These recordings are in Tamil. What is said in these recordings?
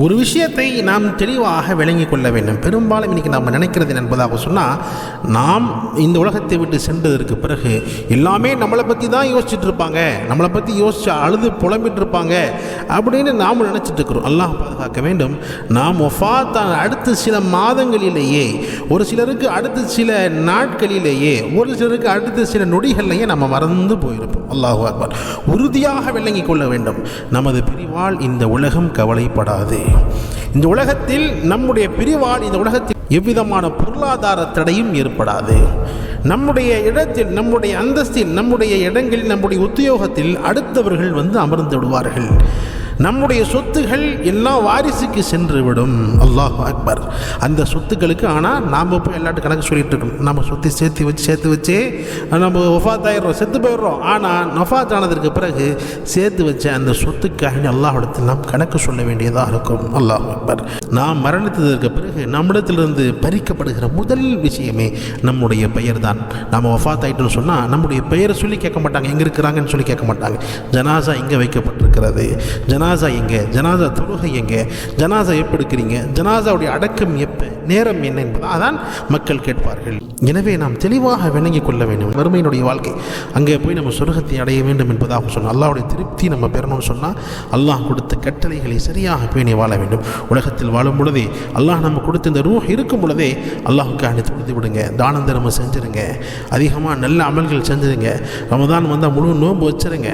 ஒரு விஷயத்தை நாம் தெளிவாக விளங்கிக் கொள்ள வேண்டும். பெரும்பாலும் இன்றைக்கி நாம் நினைக்கிறது என்பதாக சொன்னால், நாம் இந்த உலகத்தை விட்டு சென்றதற்கு பிறகு எல்லாமே நம்மளை பற்றி தான் யோசிச்சுட்டு இருப்பாங்க, நம்மளை பற்றி யோசிச்சு அழுது புலம்பிட்டு இருப்பாங்க அப்படின்னு நாம் நினச்சிட்டு இருக்கிறோம். அல்லாஹ் பாதுகாக்க வேண்டும். நாம் வஃபாத்தான அடுத்த சில மாதங்களிலேயே, ஒரு சிலருக்கு அடுத்த சில நாட்களிலேயே, ஒரு சிலருக்கு அடுத்த சில நொடிகளிலேயே நம்ம மறந்து போயிருப்போம். அல்லாஹு அக்பர். உறுதியாக விளங்கிக் கொள்ள வேண்டும், நமது பிரிவால் இந்த உலகம் கவலைப்படாது. இந்த உலகத்தில் நம்முடைய பிரிவால் இந்த உலகத்தில் எவ்விதமான பொருளாதார தடையும் ஏற்படாது. நம்முடைய இடத்தில், நம்முடைய அந்தஸ்தில், நம்முடைய இடங்களில், நம்முடைய உத்தியோகத்தில் அடுத்தவர்கள் வந்து அமர்ந்து விடுவார்கள். நம்முடைய சொத்துகள் எல்லாம் வாரிசுக்கு சென்று விடும். அல்லாஹ் அக்பர். அந்த சொத்துக்களுக்கு ஆனால் நாம் போய் எல்லாட்டும் கணக்கு சொல்லிட்டு இருக்கணும். நம்ம சொத்தை சேர்த்து வச்சே நம்ம வஃபாத் ஆயிடுறோம், செத்து போயிடுறோம். ஆனால் வஃபாத் ஆனதற்கு பிறகு சேர்த்து வச்ச அந்த சொத்துக்காக அல்லாஹ்விடத்தில் நாம் கணக்கு சொல்ல வேண்டியதாக இருக்கும். அல்லாஹ் அக்பர். நாம் மரணித்ததற்கு பிறகு நம்மிடத்திலிருந்து பறிக்கப்படுகிற முதல் விஷயமே நம்முடைய பெயர் தான். நாம் வஃபாத் ஆகிட்டோன்னு சொன்னால் நம்முடைய பெயரை சொல்லி கேட்க மாட்டாங்க, எங்கே இருக்கிறாங்கன்னு சொல்லி கேட்க மாட்டாங்க. ஜனாசா எங்கே வைக்கப்பட்டிருக்கிறது, ஜனாசா எங்கே, ஜனாசா தொழுகை எங்கே, ஜனாசா எப்போ எடுக்கிறீங்க, ஜனாசாவுடைய அடக்கம் எப்போ, நேரம் என்ன என்பதை அதான் மக்கள் கேட்பார்கள். எனவே நாம் தெளிவாக விளங்கிக் கொள்ள வேண்டும். வறுமையினுடைய வாழ்க்கை, அங்கே போய் நம்ம சொர்க்கத்தை அடைய வேண்டும் என்பதாக சொன்னால், அல்லாஹ்வுடைய திருப்தி நம்ம பெறணும்னு சொன்னால் அல்லாஹ் கொடுத்த கட்டளைகளை சரியாக பேணி வாழ வேண்டும். உலகத்தில் வாழும் பொழுதே, அல்லாஹ் நம்ம கொடுத்த இந்த ரூஹ் இருக்கும் பொழுதே அல்லாஹுக்காக தொழுது விடுங்க, தான தர்மம் செஞ்சுருங்க, அதிகமாக நல்ல அமல்கள் செஞ்சுருங்க, ரமதான் வந்தால் முழு நோன்பு வச்சுருங்க,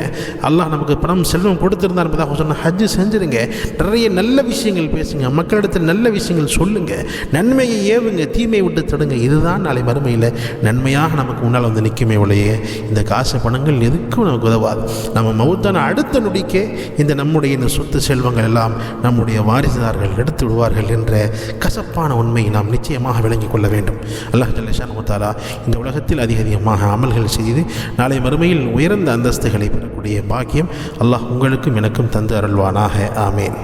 அல்லாஹ் நமக்கு பணம் செல்வம் கொடுத்திருந்தார் என்பதாக சொன்னால் ஹஜ்ஜு செஞ்சுருங்க, நிறைய நல்ல விஷயங்கள் பேசுங்க, மக்களிடத்தில் நல்ல விஷயங்கள் சொல்லுங்க, நன்மையை ஏவுங்க, தீமையை விட்டு தடுங்க. இதுதான் நாளை மறுமையில் நன்மையாக நமக்கு முன்னால் வந்து நிற்குமே ஒழிய இந்த காசு பணங்கள் எதுக்கும் நமக்கு உதவாது. நம்ம மவுத்தான அடுத்த நொடிக்கே நம்முடைய இந்த சொத்து செல்வங்கள் எல்லாம் நம்முடைய வாரிசுதார்கள் எடுத்து விடுவார்கள் என்ற கசப்பான உண்மையை நாம் நிச்சயமாக விளங்கிக் கொள்ள வேண்டும். அல்லாஹ் ஜல்ல ஷானஹு தஆலா இந்த உலகத்தில் அதிகமாக அமல்கள் செய்து நாளை மறுமையில் உயர்ந்த அந்தஸ்துகளை பெறக்கூடிய பாக்கியம் அல்லாஹ் உங்களுக்கும் எனக்கும் தந்து அருள்வானாக. ஆமீன்.